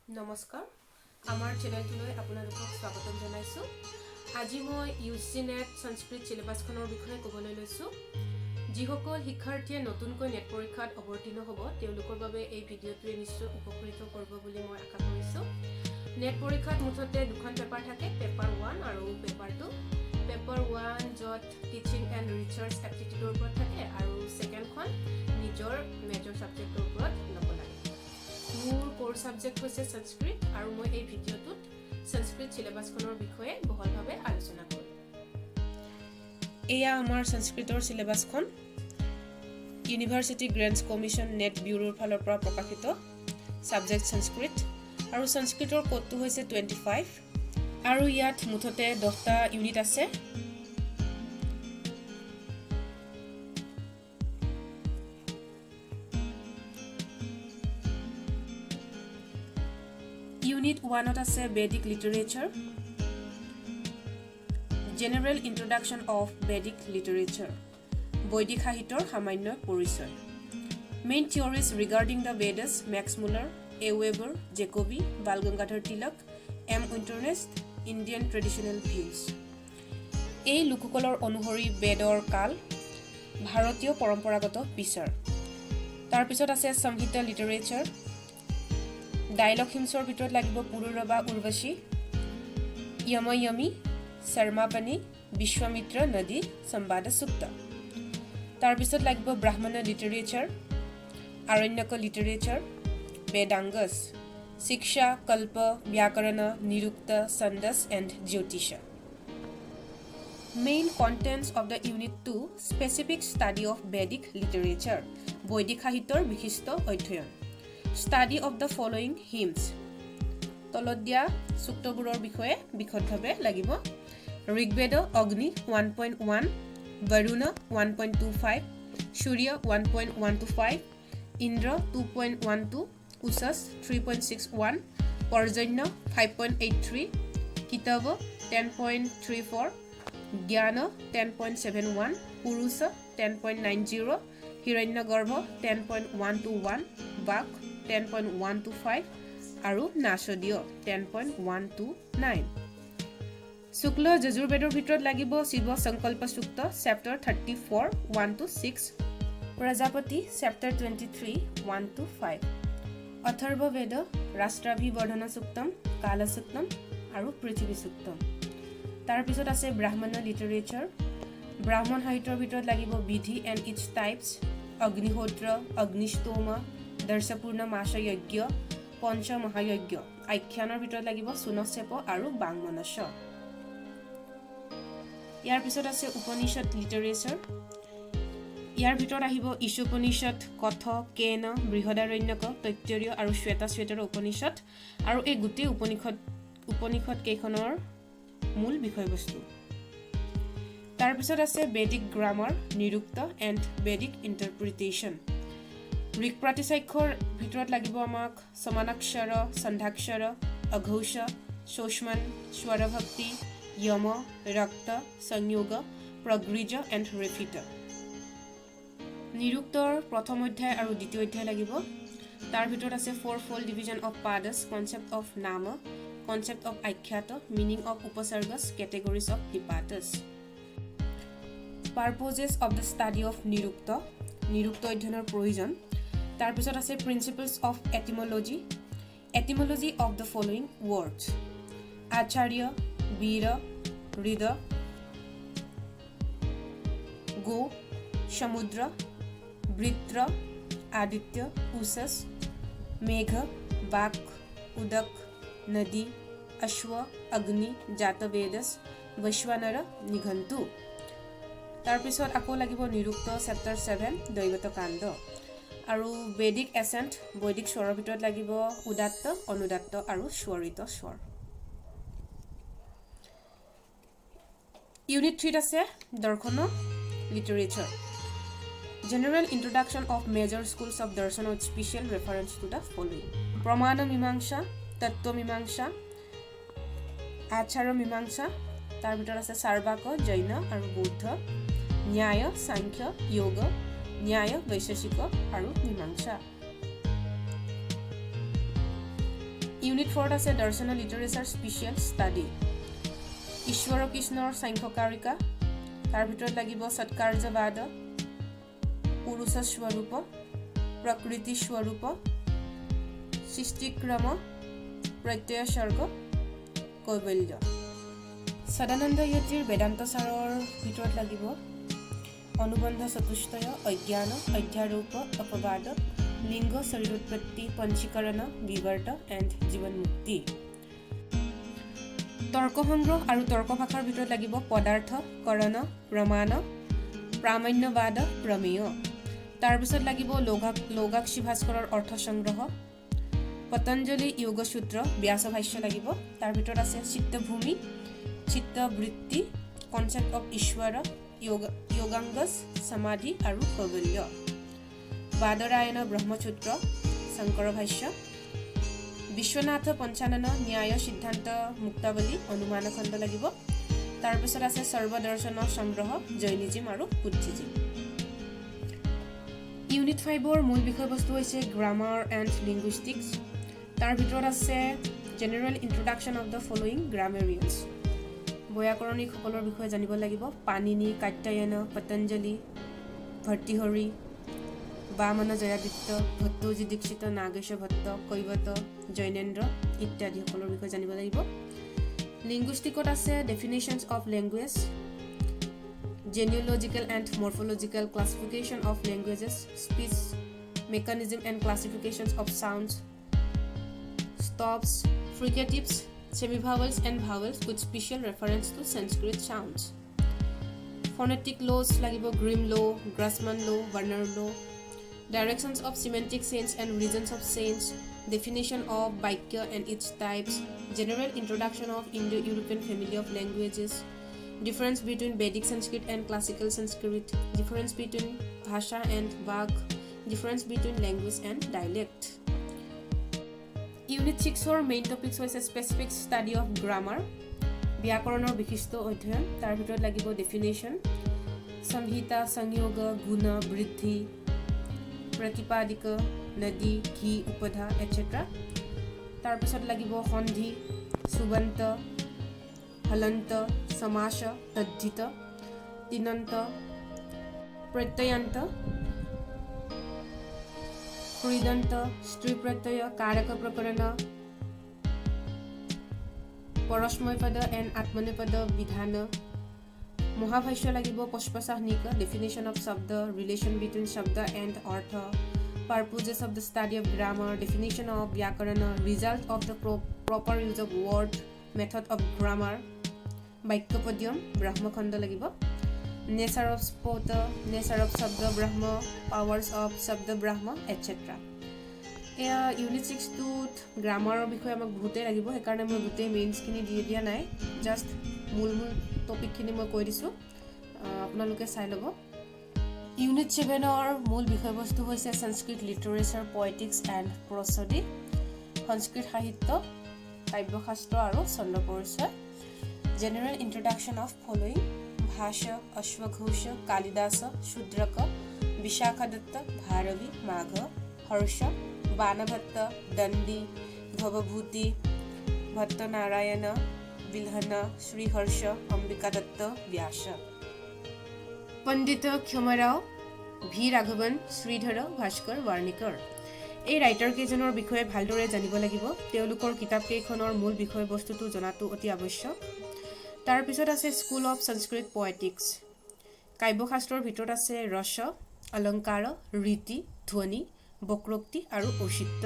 নমস্কাৰ আমাৰ চেনেলটোলৈ আপোনালোকক স্বাগতম জনাইছোঁ। আজি মই UGC নেট সংস্কৃত চিলেবাছখনৰ বিষয়ে ক'বলৈ লৈছোঁ। যিসকল শিক্ষাৰ্থীয়ে নতুনকৈ নেট পৰীক্ষাত অৱতীৰ্ণ হ'ব তেওঁলোকৰ বাবে এই ভিডিঅ'টোৱে নিশ্চয় উপকৃত কৰিব বুলি মই আশা কৰিছোঁ। নেট পৰীক্ষাত মুঠতে দুখন পেপাৰ থাকে, পেপাৰ 1 আৰু পেপাৰ 2। পেপাৰ 1 য'ত টিচিং এণ্ড ৰিচাৰ্চ এপ্টিটিউডৰ ওপৰত থাকে আৰু ছেকেণ্ডখন নিজৰ মেজৰ ছাবজেক্টৰ ওপৰত ল'ব লাগে। মোৰ কোৰ সাবজেক্ট হৈছে সংস্কৃত আৰু মই এই ভিডিঅ'টোত সংস্কৃত চিলেবাছখনৰ বিষয়ে বহলভাৱে আলোচনা কৰিম। এয়া আমাৰ সংস্কৃতৰ চিলেবাছখন ইউনিভাৰ্চিটি গ্ৰেণ্টছ কমিশ্যন নেট ব্যুৰোৰ ফালৰ পৰা প্ৰকাশিত সাবজেক্ট সংস্কৃত আৰু সংস্কৃতৰ কোডটো হৈছে 25 আৰু ইয়াত মুঠতে 10টা ইউনিট আছে। Unit 1 আছে Vedic Literature, General Introduction of Vedic Literature, বৈদিক সাহিত্যৰ সামান্য পৰিচয়। Main theories regarding the Vedas, Max Muller, A. Weber, Jacobi, Bal Gangadhar Tilak, M. Winternest, Indian Traditional Views। এই লোকসকলৰ অনুসৰি বেদৰ কাল ভাৰতীয় পৰম্পৰাগত বিচাৰ। তাৰপিছত আছে সংহিতা লিটাৰেচাৰ, ডায়লগ হিমছৰ ভিতৰত লাগিব পুৰুৰবা উৰ্বশী, য়ময়মী, শৰ্মাপনী, বিশ্বমিত্ৰ নদী, সম্বাদ সুক্ত। তাৰপিছত লাগিব ব্ৰাহ্মণ literature, Aranyak literature, বেদাংগছ, Shiksha, Kalpa, Vyakarana, Nirukta, Chhandas and Jyotisha. Main contents of the Unit 2 specific study of Vedic literature, বৈদিক সাহিত্যৰ বিশিষ্ট অধ্যয়ন। Study of the following hymns, তলত দিয়া সূক্তবোৰৰ বিষয়ে বিশদভাৱে লাগিব। ঋগ্বেদ অগ্নি 1.1, বৰুণ 1.25, সূৰ্য 1.125, ইন্দ্ৰ 2.12, উষস 3.61, পৰ্জন্য 5.83, কিতব 10.34, জ্ঞান 10.71, পুৰুষ 10.90, হিৰণ্যগৰ্ভ 10.121, বাক 10.125 আৰু নাশদীয় 10.129। শুক্ল যজুৰ্বেদৰ ভিতৰত লাগিব শিৱ সংকল্প সূক্ত চেপ্টাৰ 34 1-6, প্ৰজাপতি চেপ্টাৰ 23 1-5, অথৰ্ব বেদ ৰাষ্ট্ৰাভিবৰ্ধন সূক্তম, কাল সূক্তম আৰু পৃথিৱী সূক্তম। তাৰপিছত আছে ব্ৰাহ্মণ লিটাৰেচাৰ, ব্ৰাহ্মণ সাহিত্যৰ ভিতৰত লাগিব বিধি এণ্ড ইটছ টাইপছ, অগ্নিহোত্ৰ, অগ্নিস্তোম, দৰ্শপূৰ্ণ মাসযজ্ঞ, পঞ্চ মহাযজ্ঞ। আখ্যানৰ ভিতৰত লাগিব সুনচ্ছেপ আৰু বাংমনস্য। ইয়াৰ পিছত আছে উপনিষদ লিটাৰেচাৰ, ইয়াৰ ভিতৰত আহিব ঈশোপনিষদ, কথ, কেন, বৃহদাৰণ্যক, তৈত্তৰীয় আৰু শ্বেতাশ্বেতৰ উপনিষদ আৰু এই গোটেই উপনিষদ কেইখনৰ মূল বিষয়বস্তু। তাৰপিছত আছে বেদিক গ্ৰামাৰ, নিৰুক্ত এণ্ড বেদিক ইণ্টাৰপ্ৰিটেশ্যন। ঋক প্ৰাতিশাখ্যৰ ভিতৰত লাগিব আমাক সমানাক্ষৰ, সন্ধাক্ষৰ, অঘোষ, সৌষ্মান, স্বৰভক্তি, যম, ৰক্ত, সংয়োগ, প্ৰগৃজ এণ্ড ৰেফিত। নিৰুক্তৰ প্ৰথম অধ্যায় আৰু দ্বিতীয় অধ্যায় লাগিব। তাৰ ভিতৰত আছে 4-fold division of padas, concept of নাম, concept of আখ্যাত, meaning of উপসৰ্গস, categories of hypatus। Purposes of the study of নিৰুক্ত, নিৰুক্ত অধ্যয়নৰ প্ৰয়োজন। তাৰপিছত আছে principles of etymology, etymology of the following words, acharya, vira, hrid, go, সমুদ্ৰ, বৃত্ৰ, আদিত্য, উষস, মেঘ, বাক, উদক, নদী, অশ্ব, অগ্নি, জাতবেদস, বৈশ্বানৰ, নিঘণ্টু। তাৰপিছত আকৌ লাগিব নিৰুক্ত চেপ্টাৰ 7 দৈগত কাণ্ড আৰু বেদিক এচেণ্ট, বৈদিক স্বৰৰ ভিতৰত লাগিব উদাত্ত, অনুদাত্ত আৰু স্বৰিত স্বৰ। ইউনিট 3 আছে Darshana literature, general introduction of major schools of Darshana with special reference to the following, Pramana Mimamsa, তত্ত্ব মীমাংসা, আচাৰ মীমাংসা। তাৰ ভিতৰত আছে চাৰ্বাক, জৈন আৰু বৌদ্ধ, ন্যায়, সাংখ্য, যোগ, ন্যায়, বৈশেষিক আৰু মীমাংসা। ইউনিট 4 আছে দৰ্শন লিটাৰেচাৰ স্পেচিয়েল ষ্টাডি ঈশ্বৰ কৃষ্ণৰ সাংখ্যকাৰিকা তাৰ ভিতৰত লাগিব সৎকাৰ্যবাদ পুৰুষ স্বৰূপ প্ৰকৃতি স্বৰূপ সৃষ্টিক্ৰম প্ৰত্যয় স্বৰ্গ কৈবল্য সদানন্দ ইয়তিৰ বেদান্ত সাৰৰ ভিতৰত লাগিব অনুবন্ধ চতুষ্টয় অজ্ঞান অধ্যাৰোপ অপবাদ লিংগ শৰীৰোৎপত্তি পঞ্চীকৰণ বিৱৰ্ত এণ্ড জীৱন মুক্তি তৰ্ক সংগ্ৰহ আৰু তৰ্ক ভাষাৰ ভিতৰত লাগিব পদাৰ্থ কৰণ প্ৰমাণ প্ৰামাণ্যবাদ প্ৰমেয় তাৰপিছত লাগিব লৌগাক্ষী ভাস্কৰৰ অৰ্থ সংগ্ৰহ পতঞ্জলি যোগসূত্ৰ ব্যাস ভাষ্য লাগিব তাৰ ভিতৰত আছে চিত্তভূমি চিত্তবৃত্তি কনচেপ্ট অফ ঈশ্বৰ যোগাংগজ সমাধি আৰু কৈবল্য বাদৰায়ণ ব্ৰহ্মসূত্ৰ শংকৰ ভাষ্য বিশ্বনাথ পঞ্চানন ন্যায় সিদ্ধান্ত মুক্তাৱলী অনুমান খণ্ড লাগিব তাৰপিছত আছে সৰ্বদৰ্শন সংগ্ৰহ জৈনিজিম আৰু বুদ্ধিজিম ইউনিট 5ৰ মূল বিষয়বস্তু হৈছে গ্ৰামাৰ এণ্ড লিংগুইষ্টিক্স তাৰ ভিতৰত আছে general introduction of the following grammarians বৈয়াকৰণিকসকলৰ বিষয়ে জানিব লাগিব পাণিনি কাত্যায়ন পতঞ্জলি ভৰ্তৃহৰি বামন জয়াদিত্য ভট্টোজী দীক্ষিত নাগেশ ভট্ট কৈৱত জৈনেন্দ্ৰ ইত্যাদিসকলৰ বিষয়ে জানিব লাগিব লিংগুইষ্টিকত আছে definitions of language genealogical and morphological classification of languages speech mechanism and classifications of sounds stops fricatives semivowels and vowels with special reference to Sanskrit sounds phonetic laws lagibo Grimm law Grassmann law Werner law directions of semantic sense and regions of sense definition of Vaikya and its types general introduction of Indo-European family of languages difference between Vedic Sanskrit and classical Sanskrit difference between Bhasha and Vak difference between language and dialect Unit 6 main topics was a specific study of grammar ব্যাকৰণৰ বিশিষ্ট অধ্যয়ন তাৰ ভিতৰত লাগিব definition সংহিতা সংয়োগ গুণ বৃদ্ধি प्रतिपादिक नदी घी उपधा etc তাৰ পিছত লাগিব সন্ধি সুবন্ত হলন্ত সমাস তদ্ধিত তিনন্ত প্ৰত্যয়ন্ত ক্রিদন্ত স্ত্রী প্রত্যয় কারক প্রকরণ পরস্ময় পদ এন্ড আত্মনেপদ বিধান মহাভাষ্য লাগিব পুষ্পসাহনিক definition of শব্দ relation between শব্দ and অর্থ purposes of the study of grammar definition of vyakarana result of the proper use of word method of grammar বাক্যপদ্যম ব্ৰহ্মখণ্ড লাগিব nature of spot nature of শব্দ ব্ৰহ্ম powers of শব্দ ব্ৰহ্ম etc এয়া unit 6 টোত গ্ৰামাৰৰ বিষয়ে আমাক বহুতে লাগিব সেইকাৰণে মই গোটেই মেইনছখিনি দিয়া নাই জাস্ট মূল টপিকখিনি মই কৈ দিছোঁ আপোনালোকে চাই ল'ব ইউনিট 7ৰ মূল বিষয়বস্তু হৈছে সংস্কৃত লিটাৰেচাৰ পয়েটিক্স এণ্ড প্ৰচডি সংস্কৃত সাহিত্য কাব্যশাস্ত্ৰ আৰু ছন্দ পৰিচয় জেনেৰেল ইন্ট্ৰডাকশ্যন অফ ফলোয়িং ভাষ্য অশ্বঘোষ কালিদাস শূদ্ৰক বিশাখাদত্ত ভাৰৱী মাঘ হৰ্ষ বাণভট্ট দণ্ডী ভৱভূতি ভট্টনাৰায়ণ বিলহন শ্ৰীহৰ্ষ অম্বিকাদত্ত ব্যাস পণ্ডিত ক্ষমৰাও ভি ৰাঘৱন শ্ৰীধৰ ভাস্কৰ বাৰ্ণিকৰ এই ৰাইটাৰ কেইজনৰ বিষয়ে ভালদৰে জানিব লাগিব তেওঁলোকৰ কিতাপ কেইখনৰ মূল বিষয়বস্তুটো জনাটো অতি আৱশ্যক তাৰ পিছত আছে স্কুল অফ সংস্কৃত পয়েটিক্স কাব্যশাস্ত্ৰৰ ভিতৰত আছে ৰস অলংকাৰ ৰীতি ধ্বনি বক্ৰোক্তি আৰু ঔচিত্য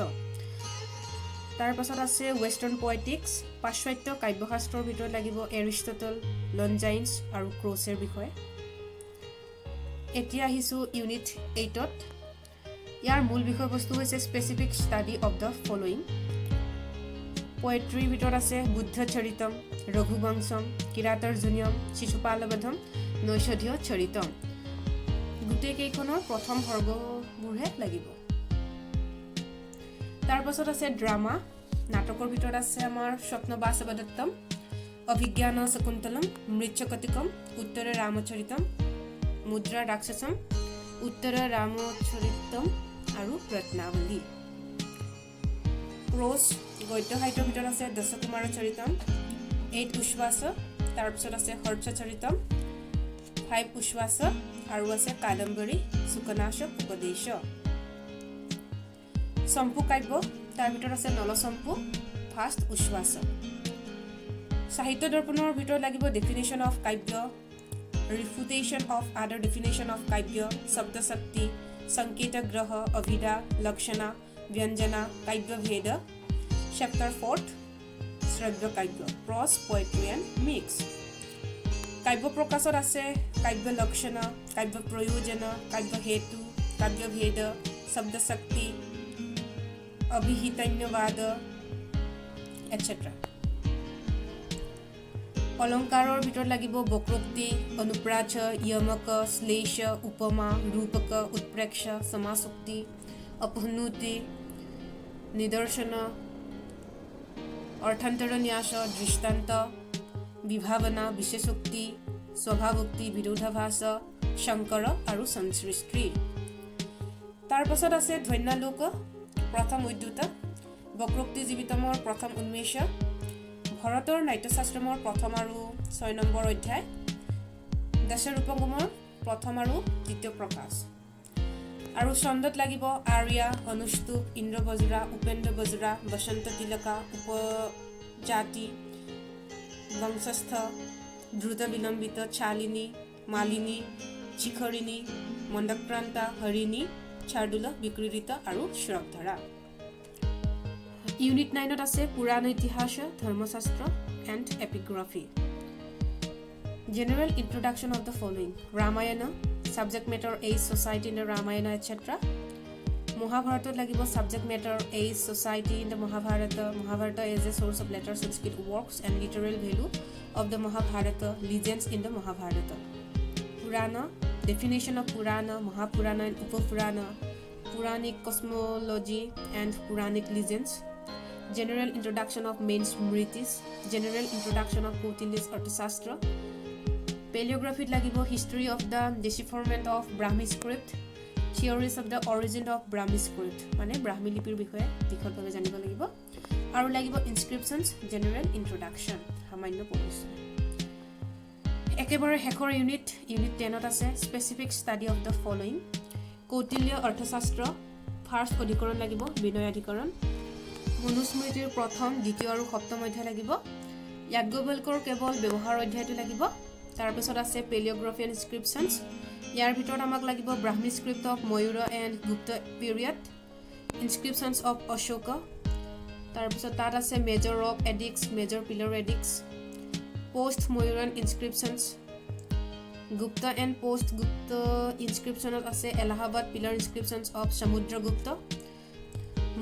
তাৰ পাছত আছে ওয়েস্টাৰ্ণ পয়েটিক্স পাশ্চাত্য কাব্যশাস্ত্ৰৰ ভিতৰত লাগিব এৰিষ্টটল লনজাইন্স আৰু ক্ৰোচেৰ বিষয়ে এতিয়া আহিছো ইউনিট 8ত ইয়াৰ মূল বিষয়বস্তু হৈছে specific study of the following পোয়েট্ৰিৰ ভিতৰত আছে বুদ্ধ চৰিতম ৰঘুবংশম কিৰাতৰ্জুনিয়ম শিশুপালবধম নৈষধীয় চৰিতম গোটেই কেইখনৰ প্ৰথম সৰ্গবোৰহে লাগিব তাৰ পাছত আছে ড্ৰামা নাটকৰ ভিতৰত আছে আমাৰ স্বপ্নবাসৱদত্তম অভিজ্ঞান শকুন্তলম মৃচ্ছকটিকম উত্তৰ ৰামচৰিতম মুদ্ৰা ৰাক্ষসম উত্তৰ ৰামচৰিতম আৰু ৰত্নাৱলী প্ৰোজ গদ্য সাহিত্যৰ ভিতৰত আছে দশকুমাৰ চৰিতম, 8 উচ্ছ্বাস, তাৰপিছত আছে হৰ্ষ চৰিতম, 5 উচ্ছ্বাস, আৰু আছে কাদম্বৰী সুকনাশ উপদেশ। চম্পু কাব্য, তাৰ ভিতৰত আছে নলচম্পু, ফাৰ্ষ্ট উচ্ছ্বাস। সাহিত্য দৰ্পণৰ ভিতৰত লাগিব ডেফিনেশ্যন অফ কাব্য, ৰিফুটেশ্যন অফ আদাৰ ডেফিনেশ্যন অফ কাব্য, শব্দশক্তি, সংকেত গ্ৰহ, অভিধা, লক্ষণা, ব্যঞ্জনা, কাব্যভেদ। চেপ্টাৰ 4 শ্ৰব্য কাব্য, প্ৰজ, পয়েট্ৰি এণ্ড মিক্স। কাব্য প্ৰকাশত আছে কাব্য লক্ষণ, কাব্য প্ৰয়োজন, কাব্য হেতু, কাব্যভেদ, শব্দশক্তি, অভিহিতন্যবাদ এটচেট্ৰা। অলংকাৰৰ ভিতৰত লাগিব বক্ৰোক্তি, অনুপ্ৰাস, য়মক, শ্লেষ, উপমা, ৰূপক, উৎপ্ৰেক্ষ, সমাসোক্তি, অপহ্নুতি, নিদৰ্শন, অৰ্থান্তৰ ন্যাস, দৃষ্টান্ত, বিভাৱনা, বিশেষোক্তি, স্বভাৱোক্তি, বিৰোধাভাস, শংকৰ আৰু সংসৃষ্টি। তাৰ পাছত আছে ধ্বন্যালোক, প্ৰথম উদ্যুত, বক্ৰোক্তি জীৱিতমৰ প্ৰথম উন্মেষ, ভৰতৰ নাট্যশাস্ত্ৰমৰ প্ৰথম আৰু 6 নম্বৰ অধ্যায়, দশৰূপমৰ প্ৰথম আৰু দ্বিতীয় প্ৰকাশ। আৰু ছন্দত লাগিব আৰ্য়া, অনুষ্টুপ, ইন্দ্ৰবজ্ৰা, উপেন্দ্ৰ বজ্ৰা, বসন্ত তিলকা, উপজাতি, বংশস্থ, দ্ৰুত বিলম্বিত, চালিনী, মালিনী, শিখৰিণী, মন্দক্ৰান্তা, হৰিণী, শাৰ্দুল, বিক্ৰীড়িত আৰু শ্ৰদ্ধৰা। ইউনিট 9ত আছে Purana Itihasa, Dharmashastra and epigraphy. General introduction of the following: Ramayana, subject matter age, society in the Ramayana etcetera. মহাভাৰতত লাগিব subject matter age, society in the Mahabharata, Mahabharata as a source of later Sanskrit works and literal value of the Mahabharata, legends in the Mahabharata. Purana, definition of Purana, Mahapurana and Upapurana, Pauranic cosmology and Pauranic legends. General introduction of main smritis, general introduction of Kautilya's Arthashastra. Paleography lagibo history of the decipherment of Brahmi script, theories of the origin of Brahmi script, mane Brahmi lipir bishoye dikhot bhabe janibo lagibo. Aru lagibo inscriptions, general introduction, samanyo পৰিচয়। একেবাৰে শেষৰ unit 10ত আছে specific study of the following: Kautilya Arthashastra, first অধিকৰণ লাগিব, বিনয় অধিকৰণ। মনুস্মৃতিৰ প্ৰথম, দ্বিতীয় আৰু সপ্তম অধ্যায় লাগিব। য়াজ্ঞবল্কৰ কেৱল ব্যৱহাৰ অধ্যায়টো লাগিব। তাৰপিছত আছে পেলিঅ'গ্ৰাফি এণ্ড ইনস্ক্ৰিপশ্যনছ। ইয়াৰ ভিতৰত আমাক লাগিব Brahmi script of Maurya and Gupta period, inscriptions of Ashoka. তাৰপিছত তাত আছে major rock edicts, major pillar edicts, post Mauryan inscriptions. Gupta and post Gupta ইনস্ক্ৰিপশ্যনত আছে Allahabad pillar inscriptions of Samudragupta,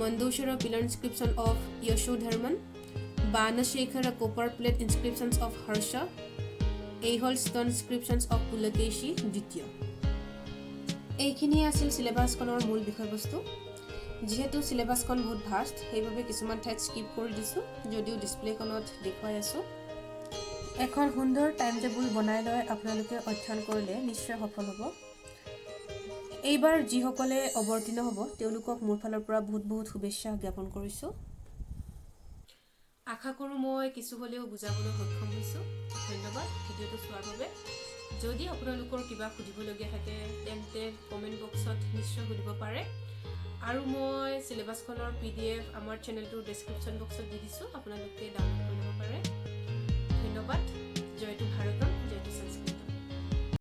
Mandosara pillar inscription of Yashodharman, Banashekara copper plate inscriptions of Harsha, Ahol stone inscriptions of Pulakeshi Ditya. এইখিনি আছিল সিলেবাসখনৰ মূল বিষয়বস্তু। যেহেতু সিলেবাসখন বহুত ভাষ্ট, সেইভাবে কিছুমান ঠাইত স্কিপ কৰি দিছোঁ, যদিও ডিসপ্লেখনত দেখুৱাই আছোঁ। এখন সুন্দৰ টাইম টেবুল বনাই লৈ আপোনালোকে অধ্যয়ন কৰিলে নিশ্চয় সফল হ'ব। এইবাৰ যিসকলে অৱতীৰ্ণ হ'ব তেওঁলোকক মোৰ ফালৰ পৰা বহুত শুভেচ্ছা জ্ঞাপন কৰিছোঁ। আশা কৰোঁ মই কিছু হ'লেও বুজাবলৈ সক্ষম হৈছোঁ। ধন্যবাদ ভিডিঅ'টো চোৱাৰ বাবে। যদি আপোনালোকৰ কিবা সুধিবলগীয়া থাকে তেন্তে কমেণ্ট বক্সত নিশ্চয় সুধিব পাৰে। আৰু মই সিলেবাসখনৰ PDF আমাৰ চেনেলটোৰ ডেছক্ৰিপশ্যন বক্সত দি দিছোঁ, আপোনালোকে ডাউনলোড